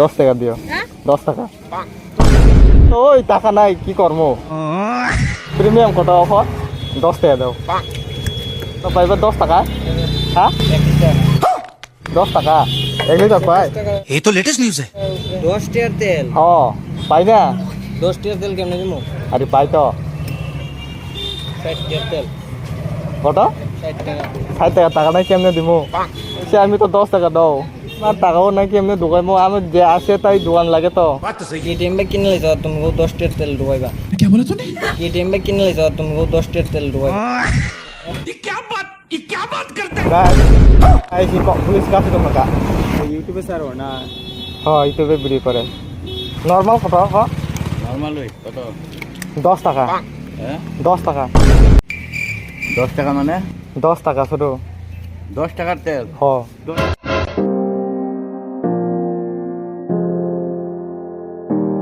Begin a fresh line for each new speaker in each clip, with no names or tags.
10 টাকা দিও 10 টাকা ওই টাকা নাই কি করব প্রিমিয়াম কত অফার 10 টাকা দাও তো পাইবা 10 টাকা হ্যাঁ 10 টাকা 1 লিটার পাই
ये तो लेटेस्ट न्यूज़ है
10 টিয়ার তেল
হ্যাঁ পাই না
10 টিয়ার তেল কেমনে দিমু
আরে পাই তো
60 টিয়ার তেল
কত
60 টাকা
60 টাকা টাকা নাই কেমনে দিমু সে আমি তো 10 টাকা দাও আর টাকাও নাই কেমনে দোকানমো আমি যে আসে তাই দোকান লাগে তো
কেটিএম ব্যাগ কিনে লাইছো তুমি 10 টিয়ার তেল ঢুকাইবা
क्या बोला तूने
কেটিএম ব্যাগ কিনে লাইছো তুমি 10 টিয়ার তেল ঢুকাইবা
ये क्या बात करते
guys ai si kok pulis kasih ke mereka
ইউটিউবে ছাড়ো না
oh itu be beli করে normal কত kok
নরমাল ওই কত
10 টাকা
হ্যাঁ
10 টাকা
10 টাকা মানে
10 টাকা শুধু
10 টাকার তেল
হ্যাঁ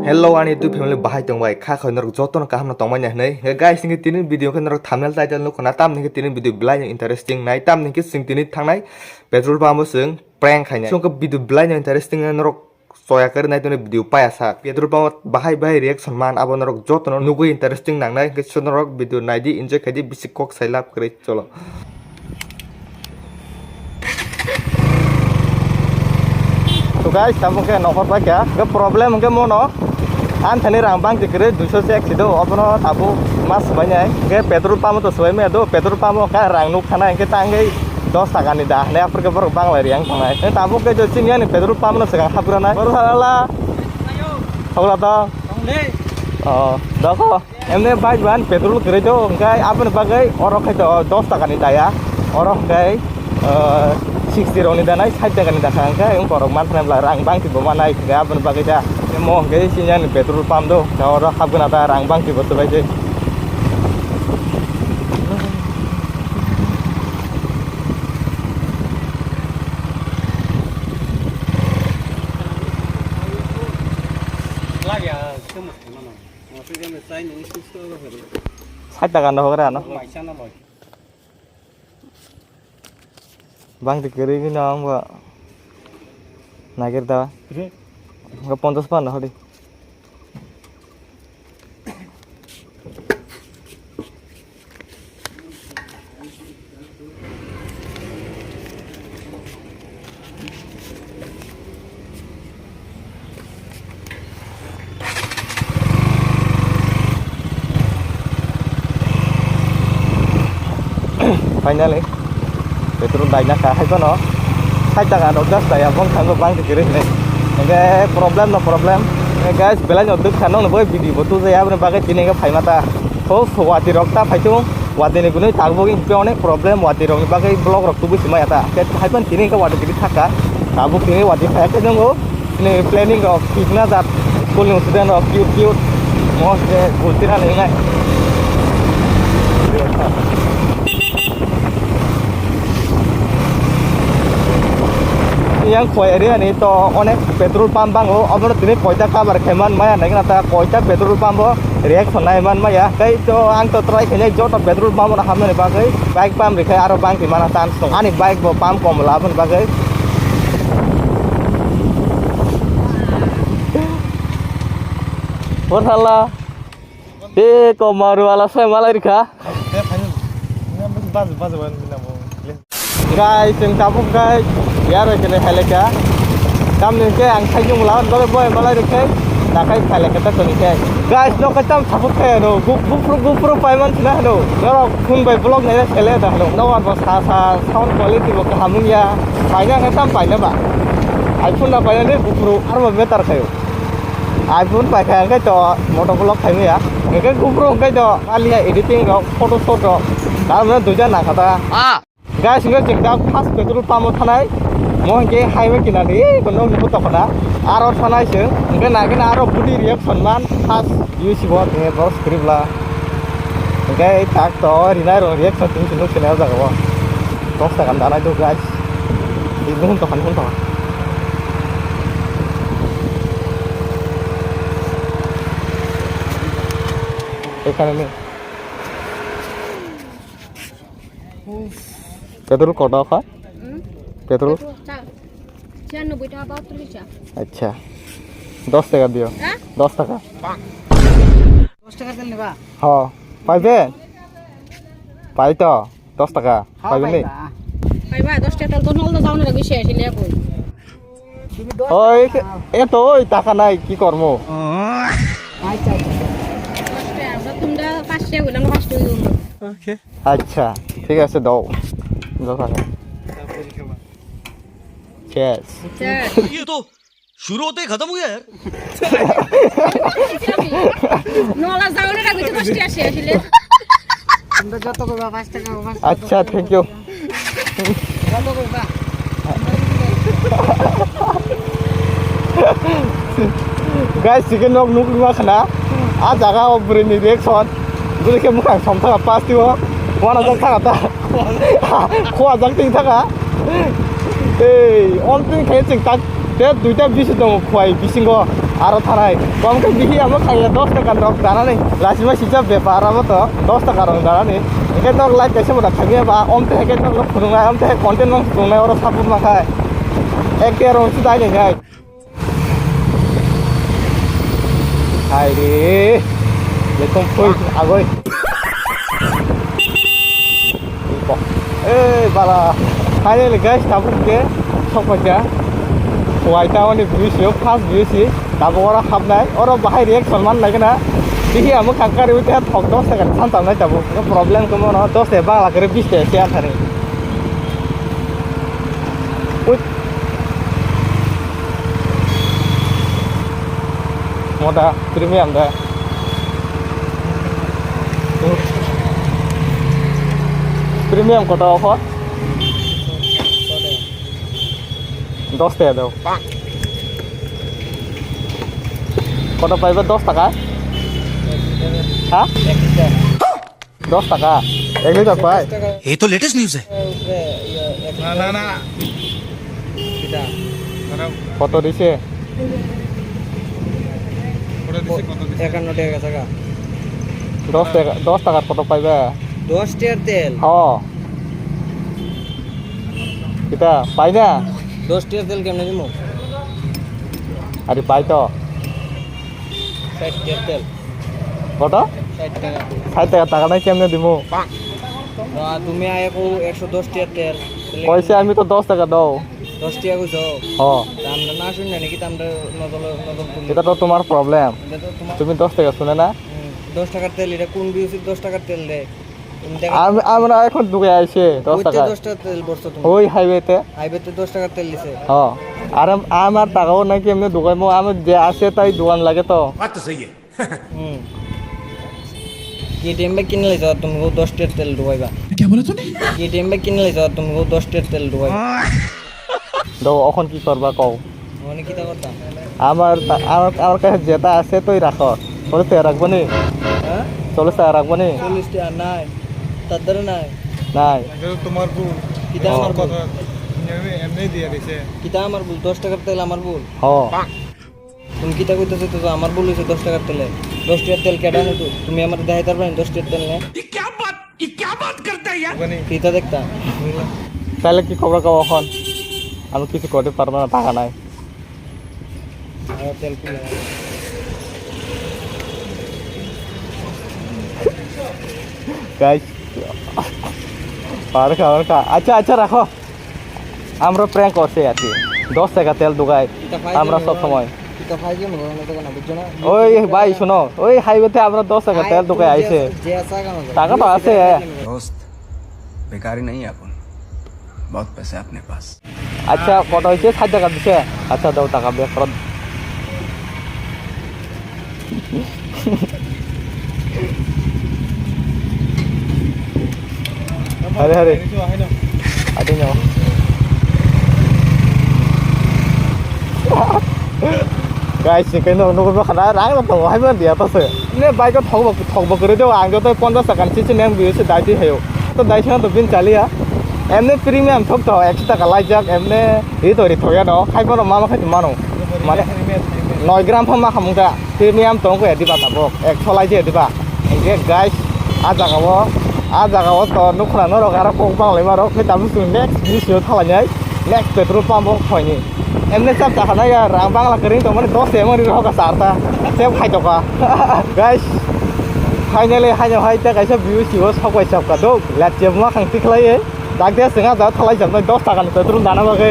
Hello anh YouTube family bahai tong bai kha khoi norok joto no kaham na tongmai na nei he guys sing tinin video khe norok thumbnail title no khona tam ni tinin video blai interesting nai tam ni sing tinin thangnai petrol pump sing prank khainai song ka video blai interesting norok soya kar nai tone video pa asa petrol pump bahai bahai reaction man abo norok joto no nugui interesting nangnai ke sonorok video nai di enjoy khai di bisi kok sai lap kre cholo तो guys kamu ke nomor pa kya ke problem ke mono an thani rang bang tikre 200 se eksido apno tabu mas banyak ke petrol pump to soy me do petrol pump ka rang nuk khana ke tangai 10 টাকা ni dah ne apur ke bor bang lari yang tangai ne tabu ke jo sing ni petrol pump no segang hapura na bor hala hola to oh doko emne bike ban petrol kre do kai apne bagai orok khai to 10 টাকা ni daya orok kai 60 roni danai 60 টাকা ni dah angka yang korok man frame la rang bang ti bo manai ga apne bagai da mo ge sinya ni petrol pump do ka orok hapuna ta rang bang ti bo to bai je
লাগে কেমন মানে মতে যে চাই নি সুস্থ হবে ফেলে
60 টাকা no hora no
পয়সা না লয়
bang ti kiri ni nang ba nagir da ga 50 pan hodi finally petrol dai na ka hai ko no 60 টাকা no gas dai abang thang bang ti kiri ne ke problem no problem guys bela no duk khanong no boy video botu je abne bagai tine ga phai mata ho wati rokta phaitu wati ni gunoi tagbo gi pe onek problem wati rok bagai blog rok tu bisi maya ta ke phaipan tine ga wati kiri thaka tabu tine wati phai ke jongo ne planning rok tikna jat school ni student rok cute most gultira lengai yang koi area ni to onek petrol pump bang ho abno tini koita kabar kheman maya nai na ta koita petrol pump ho reaction nai man maya kai to ang to try khene jo to petrol pump na hamne ba kai bike pump rekhai aro bang ti mana tan song ani bike bo pump kom labon ba kai Porhala e ko maru ala sai malai rikha guys yang tabuk guys ya kene haleka kam ni ke ang thajung lawan gole boy malai rekhe na kai haleka ta toni ke guys no katam tabuk ke no gupro paiman na no no khun bai vlog nai na chele da no no wa sa sound quality bo ka hamun ya paina katam paina ba iphone na paina ne gupro ar ma betar khayo iphone pai kha ke to moto vlog khai me ya ke gupro ke to ali editing ro photo shot ro da na duja na khata guys ini cek dah pas petrol pump thanai mo ke highway kinani kono nuko tokona aro thanai se nge nage na aro budi reaction man pas use bot ne bro script la nge tak to rina ro reaction tin tin channel da go tos ta kan dana do guys ini hun to kan hun to এখানে নে petrol कत petrol
96 টাকা 72 টাকা 72 টাকা
अच्छा 10 টাকা দিও
হ্যাঁ
10 টাকা
10 টাকা তেল নিবা
হ পাইবে পাই তো 10 টাকা পাইবে নি
পাইবা 10 টাকা তো নল যাও না বেশি আসলে কই
ওই এত ওই টাকা নাই কি করবো
আচ্ছা
10 টাকা আমরা তোমরা 5 টাকা হইলাম 5 টাকা দিও
আচ্ছা ঠিক আছে দাও 10 টাকা চেস
ये तो शुरू होते ही खत्म हो गया यार
নলা যাও না কইতে 10 টাকা আসলে
তোমরা যত কইবা 5 টাকা
আচ্ছা থ্যাংক ইউ
যত কইবা
guys chicken nok nuk lima khana a jaga obre ni reaction gure ke mukha somtha pas tiwo wana jang thaka ta khwa jang ting thaka ei on tin khe ching tak te duita bisi dong khwai bisingo aro tharai kom ke bihi amo khaya 10 taka rok dana nei lasima sija bepar amo to 10 taka rok dana nei eke tok like kaise boda thagi ba om te eke tok phurunga om te content mang phurunga oro sapur ma khai eke ro sudai nei ngai hai đi để con phui à ơi ê bà là hai đây là guys tao cũng kế không phải chả ngoài tao này view xíu fast view xí tao có ra khắp đấy ở đó bahai react Salman này cái nào thì khi mà khang cái itu thọc đó sẽ cần tham tao này tao có problem cái mà nó đó sẽ ba là cái biết sẽ share thằng này moda premium dah premium kota offer 10 টাকা দাও কত পাইবে 10 টাকা হ্যাঁ 10 টাকা 1 litre পাই
ये तो latest news है
না না কিটা
কত দিছে
51 টাকা টাকা
10 টাকা কত পাইবে
10 টাকার তেল
হ কিটা পাই না
10 টাকার তেল কেমনে দিমু
আরে পাই তো
60 টাকার তেল
কত
60 টাকা
60 টাকা টাকা নাই কেমনে দিমু
তুমি আয়াকো 110 টাকার তেল
কইছে আমি তো 10 টাকা দাও
10 টাকা কইছো
হ
আমরা না শুনি নাকি আমরা নজল
এটা তো তোমার প্রবলেম
এটা তো তোমার
তুমি 10 টাকা শুনে না
10 টাকার তেল এটা কোন বিউসি 10 টাকার তেল দেয় তুমি দেখো
আমরা এখন ঢুকে আইছে 10 টাকা
10 টাকার তেল বসছো তুমি
ওই হাইওয়েতে
হাইওয়েতে 10 টাকার তেল দিছে
হ্যাঁ আর আমার টাকাও নাই কেমনে দোকান আমি যে আছে তাই দোকান লাগে তো
बात तो सही है
হুম কেটিএম ব্যাগ কিনে লাইছো তুমি 10 টাকার তেল ঢুকাইবা
क्या बोला तूने
কেটিএম ব্যাগ কিনে লাইছো তুমি 10 টাকার তেল ঢুকাইবা
দাও এখন কি করবা কও
মানে কি তা করতা
আমার কাছে যেটা আছে তুই রাখো চলে তো রাখবো নি
হ্যাঁ
চলে তো রাখবো নি
40 টাকা নাই তাদের নাই
নাই
তোমার ভুল
কিতা আমার ভুল
কথা এমনি দিয়ে দিছে
কিতা আমার ভুল 10 টাকার তেল আমার ভুল
হ
তুমি কিতা কইতেছো তো আমার ভুল হইছে 10 টাকার তেলে 10 টাকার তেল কেডা নিতো তুমি আমার দেখাইতে পারবে 10 টাকার তেল নে
ये क्या बात करता है यार
কিতা দেখতা
তাহলে কি খবর কও এখন আমি কিছু করতে পারবো না টাকা নাই
আর তেল পুলে
গাইস আর খা আচ্ছা আচ্ছা রাখো আমরা প্র্যাঙ্ক করতে আছি 10 টাকা তেল দোগাই আমরা সব সময়
কিতা ফাইজে মনে না তো না বুঝছো না
ওই ভাই শুনো ওই হাইওয়েতে আমরা 10 টাকা তেল দোগাই আইছে
যে আসা কেন
টাকা তো আছে
दोस्त बेकारी नहीं है अपन बहुत पैसे है अपने पास
আচ্ছা কত হয়েছে 60 টাকা দিছে আচ্ছা দাও টাকা বের করো আরে আরে আরে নাও গাইস চিকেন নগর খানা রাং তো হাইবা দিয়া তাছে নে বাইক থকব করে দেও আং তো 50 টাকা চিচি নেম বিয়েছে দাইতি হেও তো দাইছনা তো বিন চালিয়া এমনি প্রিমিয়াম থক তো 100 টাকা লাইজাক এমনি ই তরি থয়া ন খাইব ন মামা খাইতে মানো মানে 9 গ্রাম ফামা খামুকা প্রিমিয়াম তো কো এদিবা তাবক 100 লাইজে এদিবা এই গাইস আ জাগাও তো নুখরা ন রগারা পং পাং লাই মারো খে তামু সুন নেক্সট ভিডিও থালানাই নেক্সট পেট্রোল পাম্প হয়নি एमने सब चाहना यार राम बांग्ला करें तो मैंने 10 एमर रहो का सारता सेब खाई तो का गाइस फाइनली हाय तक ऐसा व्यू सिवो सब सब का दो लाचे मा खांति खलाय दाग दे सिंगा दा थलाई जब 10 টাকা नि पेट्रोल दाना बागे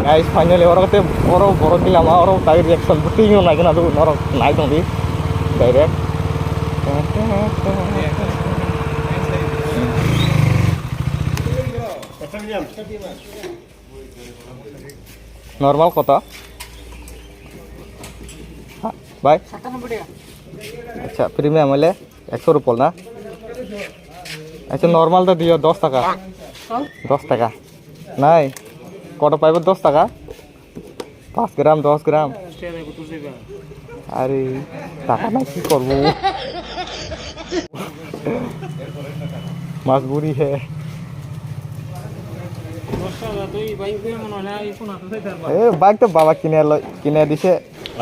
गाइस फाइनली औरते औरो बरो दिलामा औरो ताई रिएक्शन बुकिंग ना गना दो नरो नाइ दं दी डायरेक्ट नॉर्मल कता बाय अच्छा प्रीमियम वाले 100 रुपये ना अच्छा नॉर्मल तो दियो 10 টাকা 10 টাকা नहीं कटा पाइब 10 টাকা 5 ग्राम 10 ग्राम अरे टाका ना की करबो मजबूरी है बाइक तो बाबा किने दिसे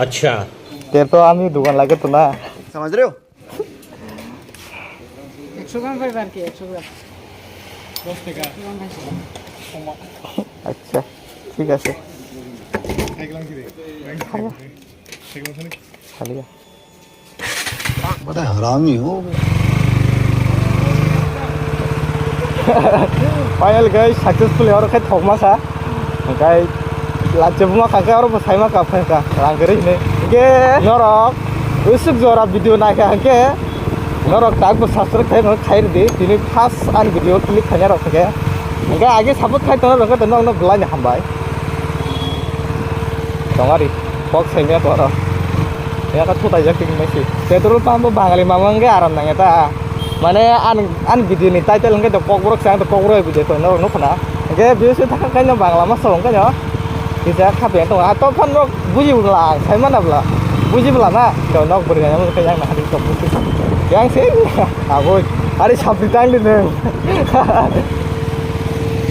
अच्छा
तेरे तो आमी दुकान लगे तो ना
समझ रहे हो
100 গ্রাম পাইবা আর কি 100 গ্রাম
10 টাকা
अच्छा ठीक है
খাইলাম কি রে খাইলাম খালি
खाली
बड़ा हरामी हो
फाइनल गाइस सक्सेसफुल और खाय थगमा सा गाय लाजबमा खाय और बसायमा का फैका रांगरे ने के नरक उसुक जरा वीडियो नायका के नरक ताक शास्त्र खाय न खायर दे दिनै फार्स्ट आन वीडियो क्लिक खाया रख के ओंगा आगे साबत खाय तो रंग तो न ब्लाइन हामबाय दंगारि बक्स हैने तो र या का थोताय जाकिन मैसि पेट्रोल पंप बांगाली मामंगे आराम नांगेता माने आन वीडियो नि टाइटल के तो पकब्रक सांग तो पकब्रक वीडियो तो न खना के बियो थाखा कायनो बांगला मा सं कायनो बिजा खाबे तो आ तो फन बुजिबला सायमानाब्ला बुजिबला ना तो नक बरिया म के yang हादि तो बुजि yang से आगो अरे साबि टाइम ने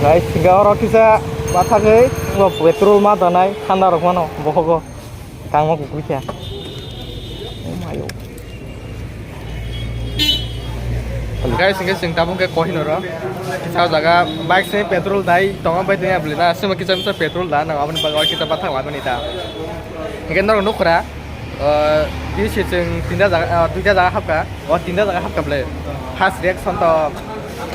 गाइस सिंगावर किसा बाथा गई वो पेट्रोल मा दानाय खाना रखमानो बखगो कांगमा कुकुरिया गाइस सिंगे सिंग ताबुं के कहिन र किसा जगह बाइक से पेट्रोल दाई तंगा बाय तंगा ब्लेना सम किसा मिसा पेट्रोल दा ना अपन बागवा किसा बाथा लाबनि ता इगेन न नखरा दि सिजों दुइटा जागा हाबका अ तीनटा जागा हाबकाब्ले फार्स्ट रिएक्शन तो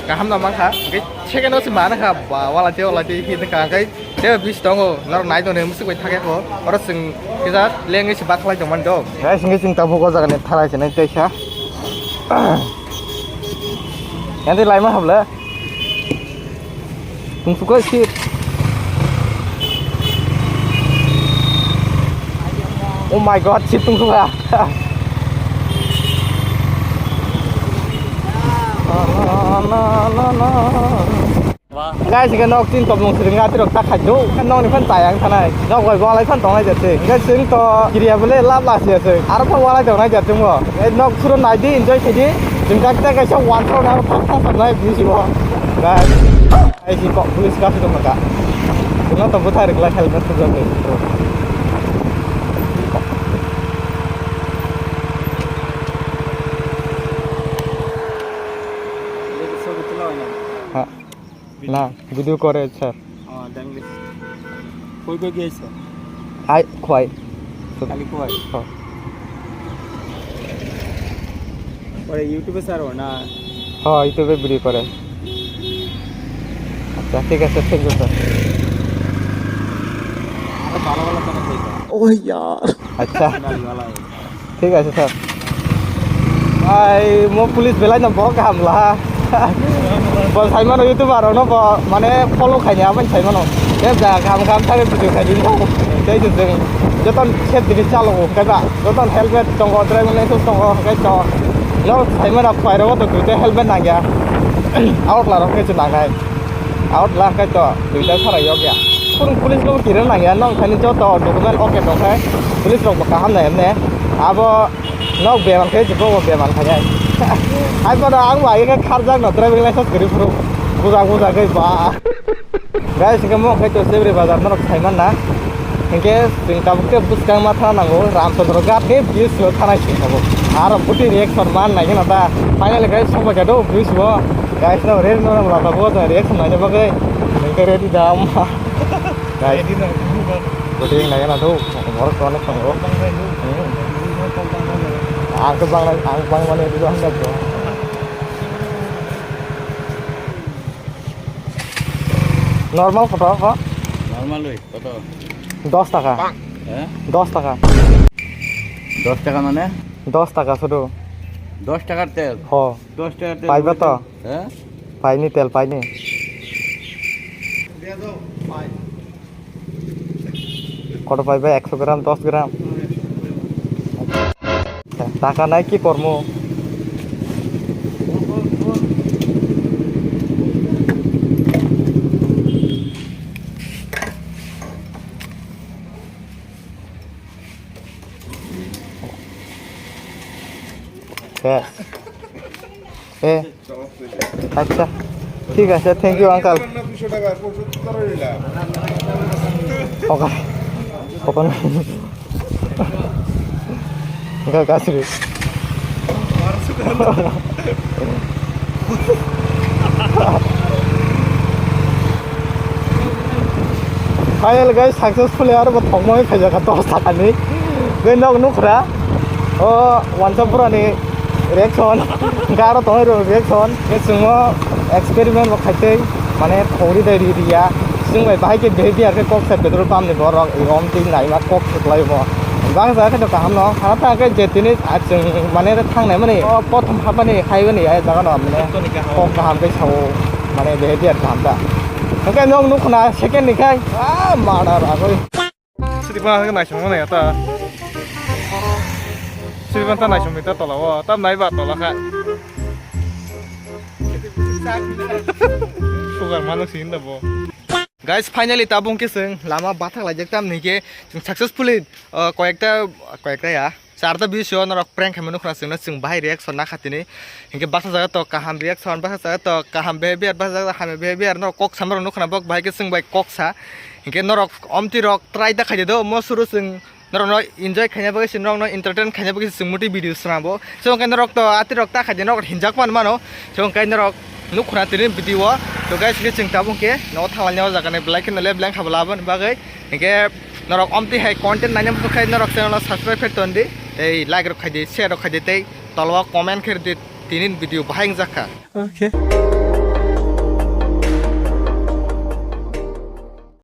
गाहाम ना माखा के सेकेन्डआव से माना खा वालाते हिन का गाय ते बिस दङ नर नाय दने मुसुबाय थाकेखो और जों किसा लेंगे से बाथलाय दंमोन दं गाइस सिंगे सिंग ताबुं को जागाने थारायसने दैसा Nanti lain mah habla. Tunggu kau sih. Oh my god, sih tunggu lah. Guys, cái nóc tin tập lồng sừng ngã thì được tác hạch đủ. Cái nóc này phân tải anh thằng này. Nóc gọi vào lại phân tổng này giật gì. Cái sừng to kiri apa le lap lah sih sih. Arab phân vào lại tổng này giật chung rồi. Cái nóc suruh naik di enjoy sih di. Chúng ta cái sao hoàn thâu nào phát này ví dụ cái gì có police car itu mereka chúng nó tầm với thay được lại helmet itu jadi nah video kore sir
কই কই গিয়েছ
ai khoai
খালি কই और YouTube sir हो ना
हाँ YouTube पे वीडियो करे अच्छा ठीक है सर थैंक यू सर
भालो वाला तो नहीं
ओह यार अच्छा ठीक है सर आई मो पुलिस बेला ना बहुत काम ला बस साइमा नो यूट्यूबर नो माने फॉलो खाइया मन साइमा नो ये जा काम थारे वीडियो खाइ दिन को दे जों जतन सेफ दिनि चालो कायबा जतन हेलमेट दङ ड्राइभिं लाइसेन्स दङ guys Lo thấy mà đọc phải đâu tụi tôi helmet này kìa out là nó cái chuyện này out là cái trò tụi tôi sao lại vô kìa con police nó chỉ đến này kìa nó thấy nên cho tò document ok rồi thế police rồi cả ham này em nè à bo nó về bằng cái chỉ có về bằng thế này ai có đang ngoài cái car jack nó driving license cái phụ buza cái bà guys cái mong cái chỗ xe bazar nó thấy mà na cái tình cảm cái bus cái mà thằng nào Ramchandra Ghat cái views lo thằng này chỉnh đâu Arab putih reaction man lagi nata finally guys semua jado views wo guys no ready no melata bo reaction aja bagai mereka ready dam guys Gede yang nanya tuh, ngorok konek ngorok. Ang bang mana itu doang dah tuh. Normal kok?
Normal ওই কত
10 টাকা।
হ্যাঁ
10 টাকা।
10 টাকা মানে
10 টাকা শুধু।
10 টাকার তেল
হ
10 টাকার তেল
পাইবা তো?
হ্যাঁ
পাইনি তেল পাইনি। কত পাইবা 100 গ্রাম 10 গ্রাম? টাকা নাই কি কর্ম? আচ্ছা ঠিক আছে থ্যাংক ইউ আঙ্কাল ওখানে গাছরি फाइनल गाइस सक्सेसफुल यार वो थगमै खाइजाखा 10 टाकानि बै नग नुखरा ओ वानसापुरानि रिएक्शन गारो तोरो रिएक्शन के जोङो एक्सपेरिमेंट खाइतै माने खौरि दैरि रिया जों बाहाय के बिहेवियर के कक सेट पेट्रोल पाम्प नि बरक इगम ति नाइमा कक सेटलायबो बां जाखा त गाहाम न हाता के जेतिनि जों माने थांनाय माने प्रथम हाबानि खाइबोनि आय जागा न माने कक गाहाम के साव माने बिहेवियर गाहाम दा ओके नग नुखना सेकेन्ड निखाय आ माडार आगै
सिरिबा नायसंनो नायाता सिरिबा ता नायसंमिता तलाव ताम नायबा तलाखा सुगार मानसिन दबो
गाइस फाइनली ताबुं के जों लामा बाथा लाइजेक ताम निके जों सक्सेसफुली कयेकटा या चारता बिसो नरक प्रेंक खामनो खना जों बाहाय रिएक्शन ना खातिनि इनके बाथा जागा तो काहाम रिएक्शन बाथा जागा तो काहाम बिहेवियर बाथा जागा हामे बिहेवियर न कक सामरो न खना बक बाहाय के जों बाय कक सा इनके नरक अमति रक ट्राई दा खाइदो म सुरु जों नरक एन्जॉय खाइना बगे जों नरक एंटरटेन खाइना बगे जों मोटि भिडियो सनाबो जों के नरक तो आति रक ता खाइदो नरक हिनजाक मान मानो जों के नरक नुखना तिनि भिडियो तो गाइस के जों ताबुं के न थालानियाव जागाने ब्लैक ने ब्लैक खाबलाबन बागै इनके नरक अमति हाय कंटेंट नाइना बखाय नरक चैनल सब्सक्राइब फेरतोंदि ए लाइक रखाइदे शेयर रखाइदे तै तलवा कमेन्ट खेरदे तिनिन भिडियो बाहायं जाखा
ओके